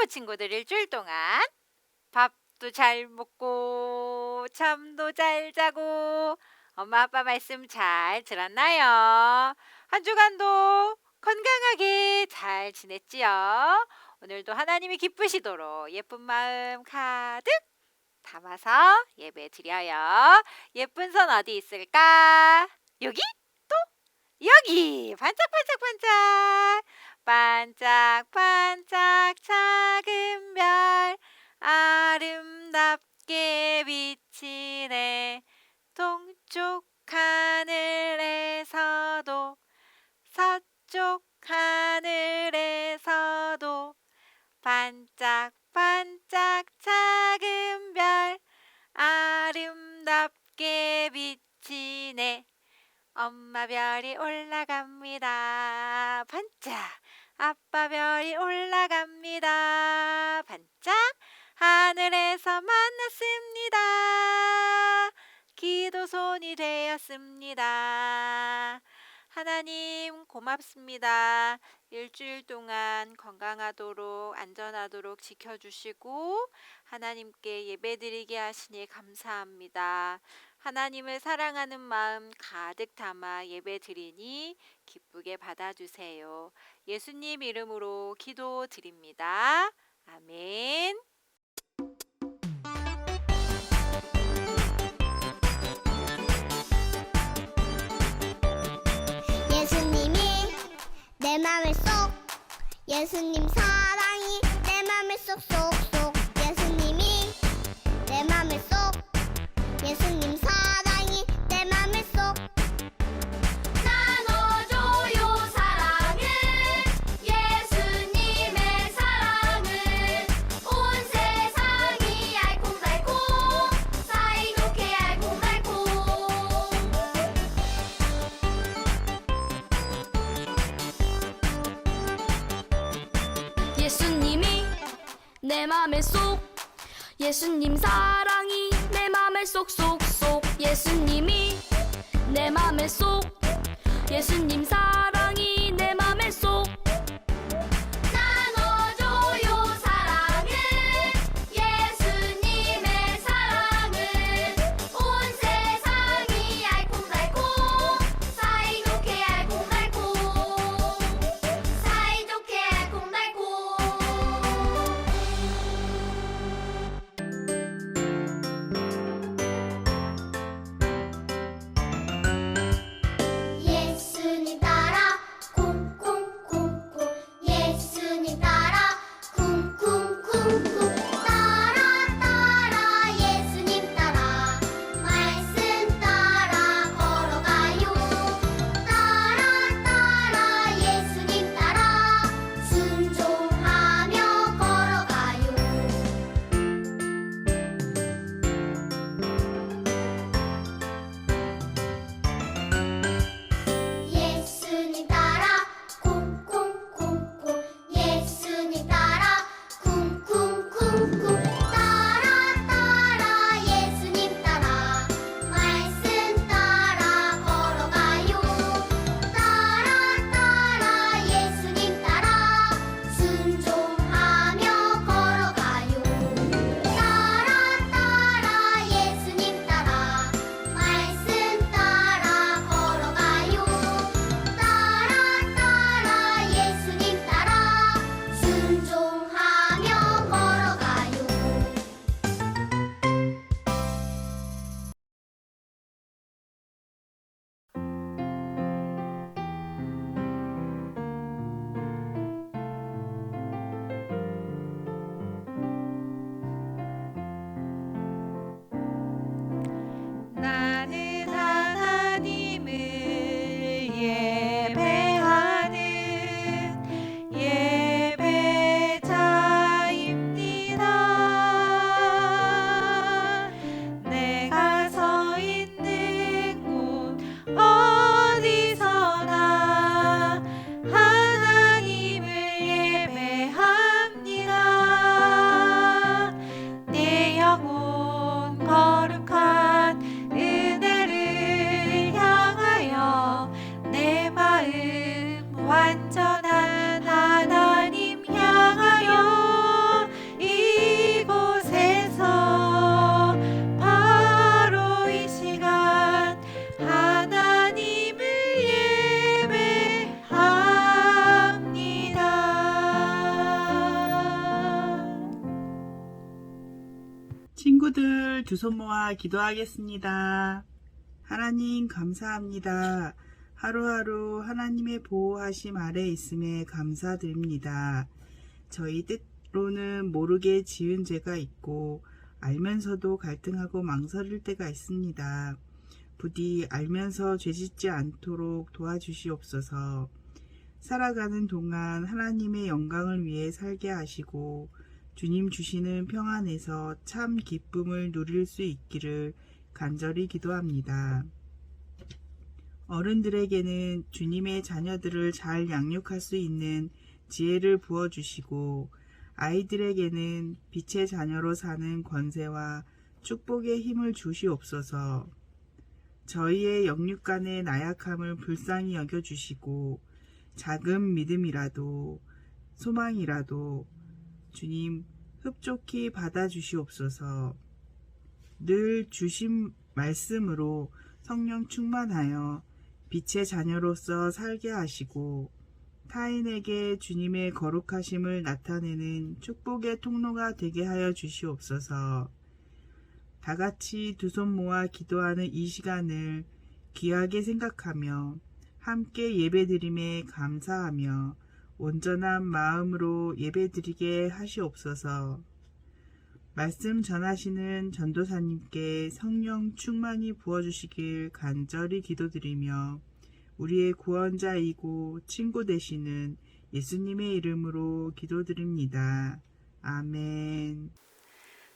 친구들 일주일 동안 밥도 잘 먹고 잠도 잘 자고 엄마 아빠 말씀 잘 들었나요? 한 주간도 건강하게 잘 지냈지요? 오늘도 하나님이 기쁘시도록 예쁜 마음 가득 담아서 예배 드려요. 예쁜 손 어디 있을까? 여기? 또? 여기! 반짝반짝반짝! 반짝반짝 작은 별 아름답게 비치네. 동쪽 하늘에서도 서쪽 하늘에서도 반짝반짝 작은 별 아름답게 비치네. 엄마 별이 올라갑니다. 반짝. 아빠 별이 올라갑니다. 반짝. 하늘에서 만났습니다. 기도손이 되었습니다. 하나님 고맙습니다. 일주일 동안 건강하도록 안전하도록 지켜주시고 하나님께 예배드리게 하시니 감사합니다. 하나님을 사랑하는 마음 가득 담아 예배드리니 기쁘게 받아주세요. 예수님 이름으로 기도드립니다. 아멘. 예수님이 내 맘을 쏙 예수님 사랑이 내 맘을 쏙쏙쏙 예수님이 내 맘을 쏙 예수님 사랑이 내 맘을 쏙 나눠줘요 사랑을 예수님의 사랑을 온 세상이 알콩달콩 사이좋게 알콩달콩 예수님이 내 맘에 쏙 예수님 사랑이 내 맘에 쏙쏙쏙 예수님이 내 맘에 쏙 예수님 사랑이 내 맘에 쏙 나눠줘요 사랑을 예수님의 사랑을 온 세상이 알콩달콩 사이좋게 알콩달콩 사이좋게 알콩달콩 예수님 따라 두 손 모아 기도하겠습니다. 하나님 감사합니다. 하루하루 하나님의 보호하심 아래 있음에 감사드립니다. 저희 때로는 모르게 지은 죄가 있고 알면서도 갈등하고 망설일 때가 있습니다. 부디 알면서 죄짓지 않도록 도와주시옵소서. 살아가는 동안 하나님의 영광을 위해 살게 하시고 주님 주시는 평안에서 참 기쁨을 누릴 수 있기를 간절히 기도합니다. 어른들에게는 주님의 자녀들을 잘 양육할 수 있는 지혜를 부어주시고 아이들에게는 빛의 자녀로 사는 권세와 축복의 힘을 주시옵소서. 저희의 영육간의 나약함을 불쌍히 여겨주시고 작은 믿음이라도 소망이라도 주님 흡족히 받아주시옵소서. 늘 주신 말씀으로 성령 충만하여 빛의 자녀로서 살게 하시고 타인에게 주님의 거룩하심을 나타내는 축복의 통로가 되게 하여 주시옵소서. 다 같이 두 손 모아 기도하는 이 시간을 귀하게 생각하며 함께 예배드림에 감사하며 온전한 마음으로 예배드리게 하시옵소서. 말씀 전하시는 전도사님께 성령 충만히 부어주시길 간절히 기도드리며 우리의 구원자이고 친구 되시는 예수님의 이름으로 기도드립니다. 아멘.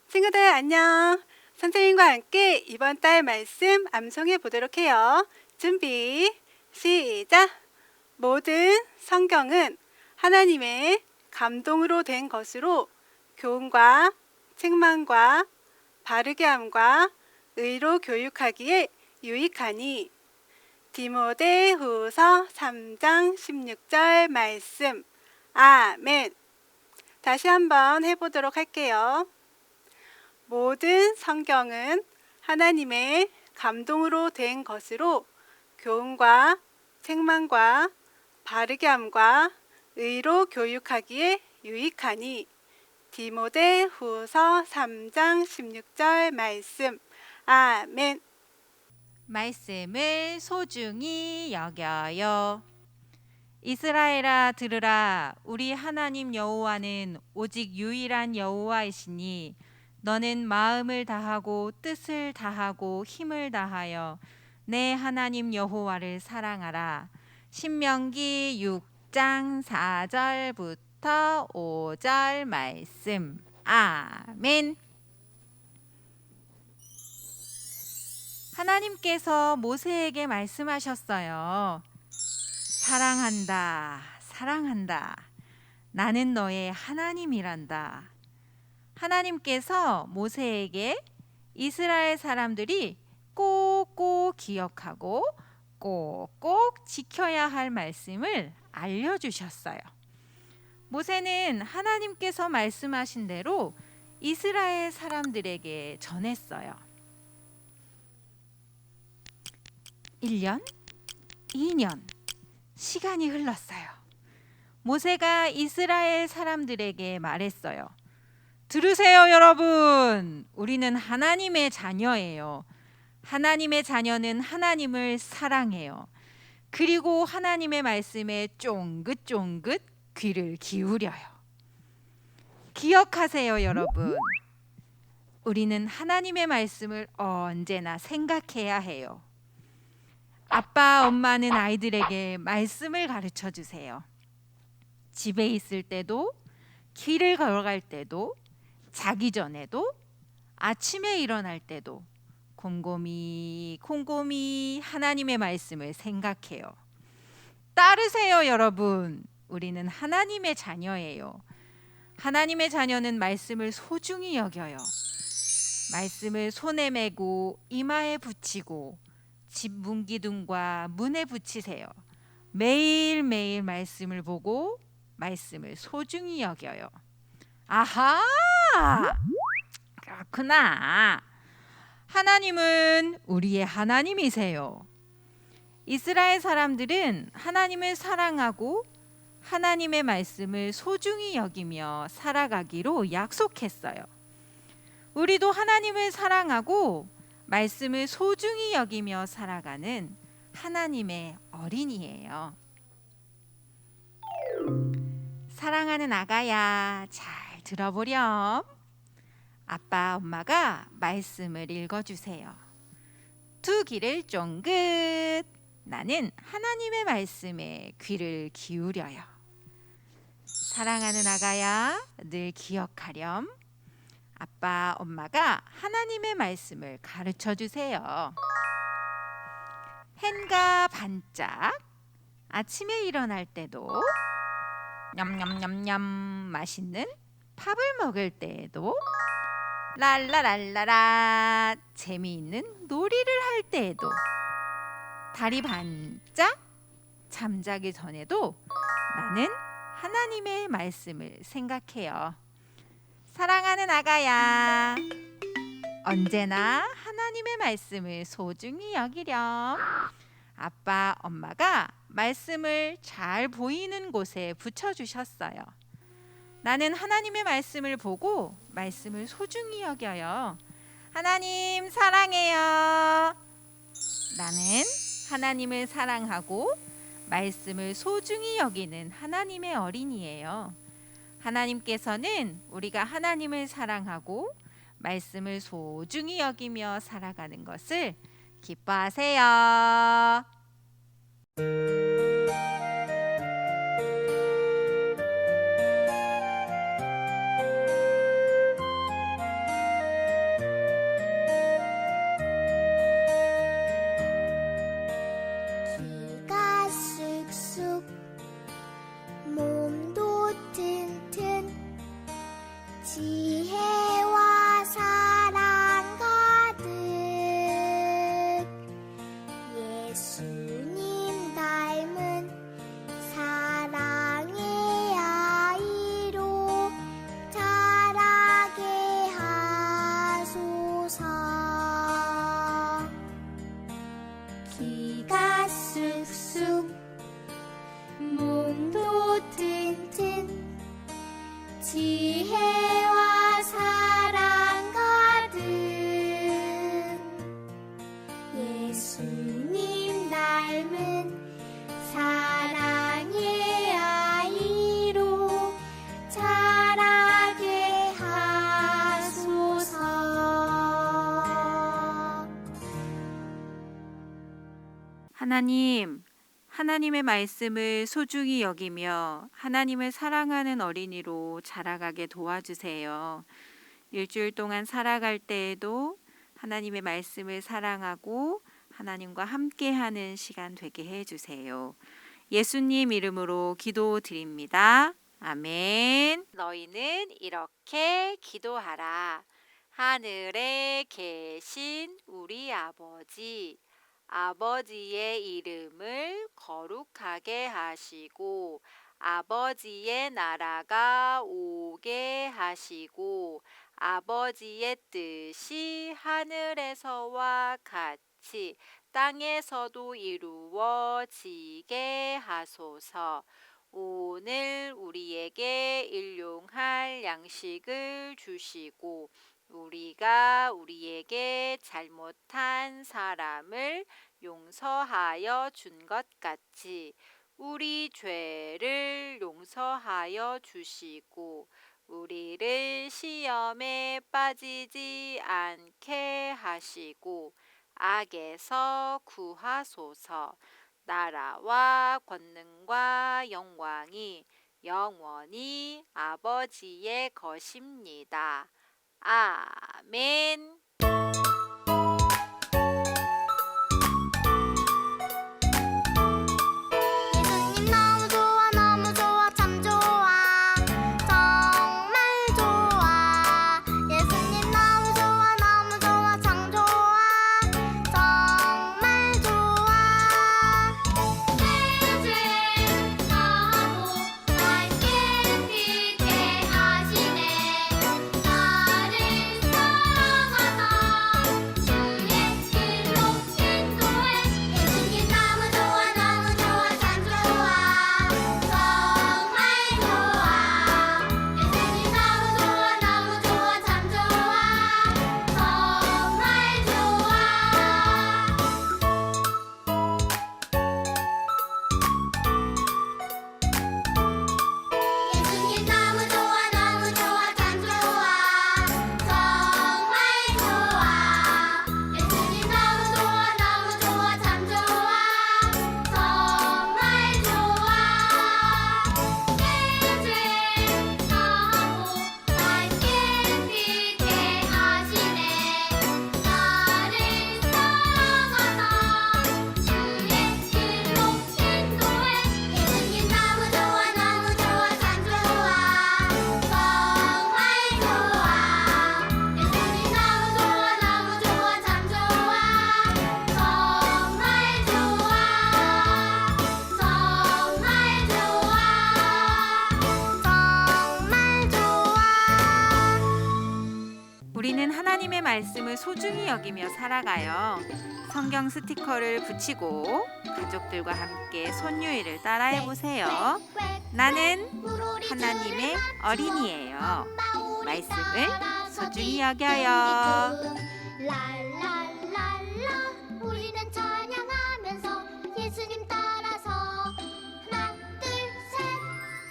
친구들 안녕. 선생님과 함께 이번 달 말씀 암송해 보도록 해요. 준비 시작. 모든 성경은 하나님의 감동으로 된 것으로 교훈과 책망과 바르게 함과 의로 교육하기에 유익하니. 디모데후서 3장 16절 말씀. 아멘. 다시 한번 해보도록 할게요. 모든 성경은 하나님의 감동으로 된 것으로 교훈과 책망과 바르게 함과 의로 교육하기에 유익하니. 디모데후서 3장 16절 말씀. 아멘. 말씀을 소중히 여겨요. 이스라엘아 들으라. 우리 하나님 여호와는 오직 유일한 여호와이시니 너는 마음을 다하고 뜻을 다하고 힘을 다하여 내 하나님 여호와를 사랑하라. 신명기 6장 4절부터 5절 말씀. 아멘. 하나님께서 모세에게 말씀하셨어요. 사랑한다, 사랑한다. 나는 너의 하나님이란다. 하나님께서 모세에게 이스라엘 사람들이 꼭꼭 기억하고 꼭꼭 지켜야 할 말씀을 알려주셨어요. 모세는 하나님께서 말씀하신 대로 이스라엘 사람들에게 전했어요. 1년, 2년, 시간이 흘렀어요. 모세가 이스라엘 사람들에게 말했어요. 들으세요, 여러분. 우리는 하나님의 자녀예요. 하나님의 자녀는 하나님을 사랑해요. 그리고 하나님의 말씀에 쫑긋쫑긋 귀를 기울여요. 기억하세요, 여러분. 우리는 하나님의 말씀을 언제나 생각해야 해요. 아빠, 엄마는 아이들에게 말씀을 가르쳐 주세요. 집에 있을 때도, 길을 걸어갈 때도, 자기 전에도, 아침에 일어날 때도 곰곰이 하나님의 말씀을 생각해요. 따르세요, 여러분. 우리는 하나님의 자녀예요. 하나님의 자녀는 말씀을 소중히 여겨요. 말씀을 손에 메고 이마에 붙이고 집 문기둥과 문에 붙이세요. 매일매일 말씀을 보고 말씀을 소중히 여겨요. 아하! 그렇구나. 하나님은 우리의 하나님이세요. 이스라엘 사람들은 하나님을 사랑하고 하나님의 말씀을 소중히 여기며 살아가기로 약속했어요. 우리도 하나님을 사랑하고 말씀을 소중히 여기며 살아가는 하나님의 어린이예요. 사랑하는 아가야, 잘 들어보렴. 아빠, 엄마가 말씀을 읽어주세요. 두 귀를 쫑긋. 나는 하나님의 말씀에 귀를 기울여요. 사랑하는 아가야, 늘 기억하렴. 아빠, 엄마가 하나님의 말씀을 가르쳐 주세요. 해가 반짝. 아침에 일어날 때도, 냠냠냠냠 맛있는 밥을 먹을 때에도, 랄라랄라라 재미있는 놀이를 할 때에도, 달이 반짝 잠자기 전에도 나는 하나님의 말씀을 생각해요. 사랑하는 아가야, 언제나 하나님의 말씀을 소중히 여기렴. 아빠, 엄마가 말씀을 잘 보이는 곳에 붙여주셨어요. 나는 하나님의 말씀을 보고 말씀을 소중히 여겨요. 하나님 사랑해요. 나는 하나님을 사랑하고 말씀을 소중히 여기는 하나님의 어린이예요. 하나님께서는 우리가 하나님을 사랑하고 말씀을 소중히 여기며 살아가는 것을 기뻐하세요. 귀가 쑥쑥 몸도 튼튼 지혜와 사랑 가득 예수님 닮은 사랑의 아이로 자라게 하소서. 귀가 쑥쑥 몸도 튼튼 지혜와 사랑 가득 예수님 닮은 사랑의 아이로 자라게 하소서. 하나님, 하나님의 말씀을 소중히 여기며 하나님을 사랑하는 어린이로 자라가게 도와주세요. 일주일 동안 살아갈 때에도 하나님의 말씀을 사랑하고 하나님과 함께하는 시간 되게 해주세요. 예수님 이름으로 기도드립니다. 아멘. 너희는 이렇게 기도하라. 하늘에 계신 우리 아버지, 아버지의 이름을 거룩하게 하시고 아버지의 나라가 오게 하시고 아버지의 뜻이 하늘에서와 같이 땅에서도 이루어지게 하소서. 오늘 우리에게 일용할 양식을 주시고 우리가 우리에게 잘못한 사람을 용서하여 준 것 같이 우리 죄를 용서하여 주시고 우리를 시험에 빠지지 않게 하시고 악에서 구하소서. 나라와 권능과 영광이 영원히 아버지의 것입니다. 아멘. 예수님 너무 좋아 너무 좋아 참 좋아 정말 좋아. 예수님 너무 좋아 너무 좋아 참 좋아 정말 좋아. 죄 사하고 날 깨끗게 하시네. 나를 사랑하사 말씀을 소중히 여기며 살아가요. 성경 스티커를 붙이고 가족들과 함께 손유이를 따라해 보세요. 나는 하나님의 어린이에요. 말씀을 소중히 여겨요. 랄